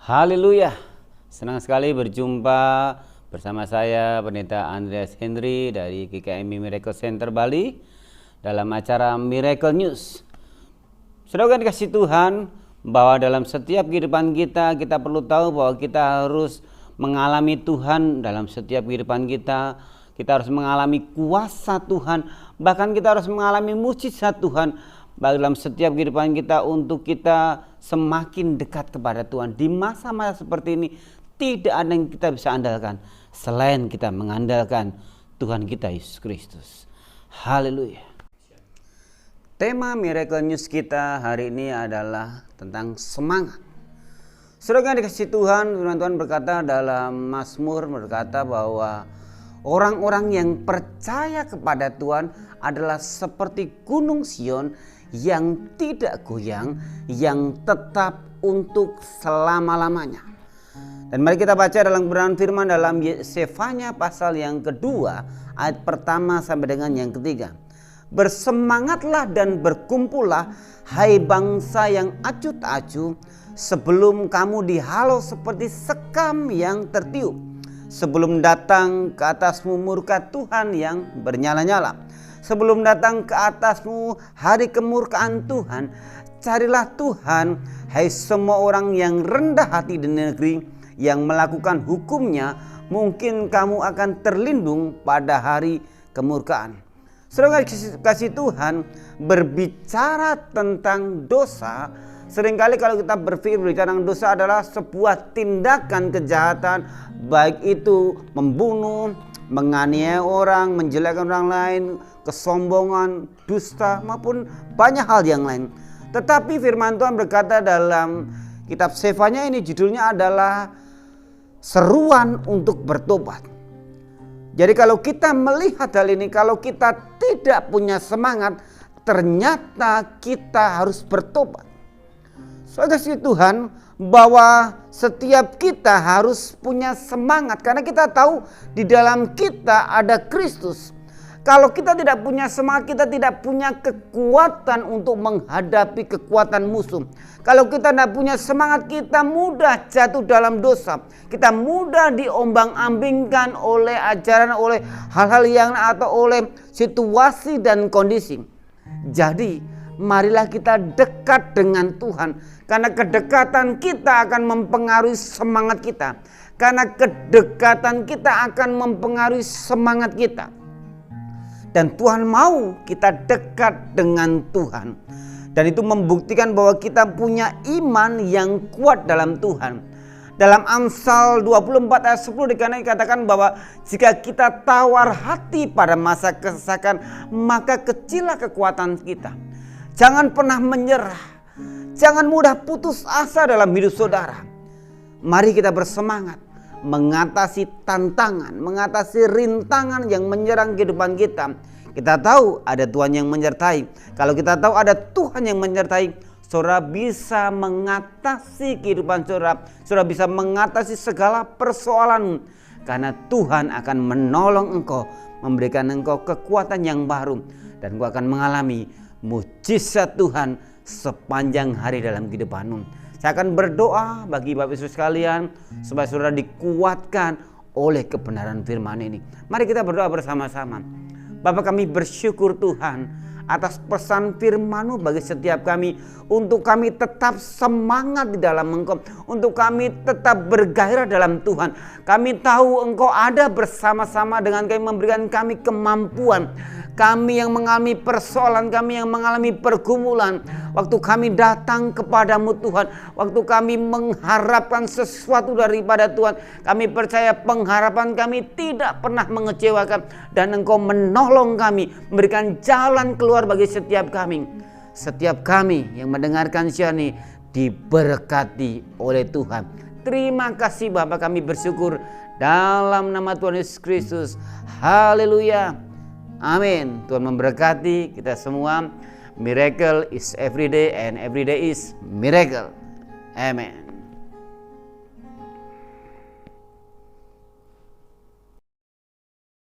Haleluya, senang sekali berjumpa bersama saya Pendeta Andreas Henry dari GKMI Miracle Center Bali dalam acara Miracle News. Saudara dikasih Tuhan, bahwa dalam setiap kehidupan kita perlu tahu bahwa kita harus mengalami Tuhan dalam setiap kehidupan kita. Kita harus mengalami kuasa Tuhan, bahkan kita harus mengalami mujizat Tuhan dalam setiap kehidupan kita untuk kita semakin dekat kepada Tuhan. Di masa-masa seperti ini tidak ada yang kita bisa andalkan selain kita mengandalkan Tuhan kita Yesus Kristus. Haleluya. Tema Miracle News kita hari ini adalah tentang semangat. Saudara dikasih Tuhan, firman Tuhan berkata dalam Mazmur berkata bahwa orang-orang yang percaya kepada Tuhan adalah seperti gunung Sion yang tidak goyang, yang tetap untuk selama-lamanya. Dan mari kita baca dalam kebenaran firman dalam Yesefanya pasal yang kedua, ayat pertama sampai dengan yang ketiga. Bersemangatlah dan berkumpullah, hai bangsa yang acuh tak acuh, sebelum kamu dihalau seperti sekam yang tertiup, sebelum datang ke atasmu murka Tuhan yang bernyala-nyala. Sebelum datang ke atasmu hari kemurkaan Tuhan, carilah Tuhan, hai semua orang yang rendah hati di negeri, yang melakukan hukumnya, mungkin kamu akan terlindung pada hari kemurkaan. Saudara kasih Tuhan, berbicara tentang dosa, seringkali kalau kita berbicara tentang dosa adalah sebuah tindakan kejahatan, baik itu membunuh, menganiaya orang, menjelekkan orang lain, kesombongan, dusta, maupun banyak hal yang lain. Tetapi firman Tuhan berkata dalam kitab Yesefanya ini, judulnya adalah seruan untuk bertobat. Jadi kalau kita melihat hal ini, kalau kita tidak punya semangat, ternyata kita harus bertobat. Saudara kasih Tuhan, bahwa setiap kita harus punya semangat, karena kita tahu di dalam kita ada Kristus. Kalau kita tidak punya semangat, kita tidak punya kekuatan untuk menghadapi kekuatan musuh. Kalau kita tidak punya semangat, kita mudah jatuh dalam dosa. Kita mudah diombang-ambingkan oleh ajaran, oleh hal-hal yang atau oleh situasi dan kondisi. Jadi marilah kita dekat dengan Tuhan, karena kedekatan kita akan mempengaruhi semangat kita. Karena kedekatan kita akan mempengaruhi semangat kita. Dan Tuhan mau kita dekat dengan Tuhan. Dan itu membuktikan bahwa kita punya iman yang kuat dalam Tuhan. Dalam Amsal 24 ayat 10 dikatakan bahwa jika kita tawar hati pada masa kesesakan, maka kecillah kekuatan kita. Jangan pernah menyerah. Jangan mudah putus asa dalam hidup saudara. Mari kita bersemangat mengatasi tantangan, mengatasi rintangan yang menyerang kehidupan kita. Kita tahu ada Tuhan yang menyertai. Kalau kita tahu ada Tuhan yang menyertai, saudara bisa mengatasi kehidupan saudara. Saudara bisa mengatasi segala persoalan, karena Tuhan akan menolong engkau, memberikan engkau kekuatan yang baru, dan engkau akan mengalami mujizat Tuhan sepanjang hari dalam kehidupanmu. Saya akan berdoa bagi Bapak Ibu sekalian supaya saudara dikuatkan oleh kebenaran firman ini. Mari kita berdoa bersama-sama. Bapa, kami bersyukur Tuhan atas pesan firman-Mu bagi setiap kami, untuk kami tetap semangat di dalam Engkau, untuk kami tetap bergairah dalam Tuhan. Kami tahu Engkau ada bersama-sama dengan kami, memberikan kami kemampuan. Kami yang mengalami persoalan, kami yang mengalami pergumulan, waktu kami datang kepadamu Tuhan, waktu kami mengharapkan sesuatu daripada Tuhan, kami percaya pengharapan kami tidak pernah mengecewakan, dan Engkau menolong kami, memberikan jalan keluar bagi setiap kami. Setiap kami yang mendengarkan siaran ini diberkati oleh Tuhan. Terima kasih Bapa, kami bersyukur dalam nama Tuhan Yesus Kristus. Haleluya. Amin. Tuhan memberkati kita semua. Miracle is every day and every day is miracle. Amen.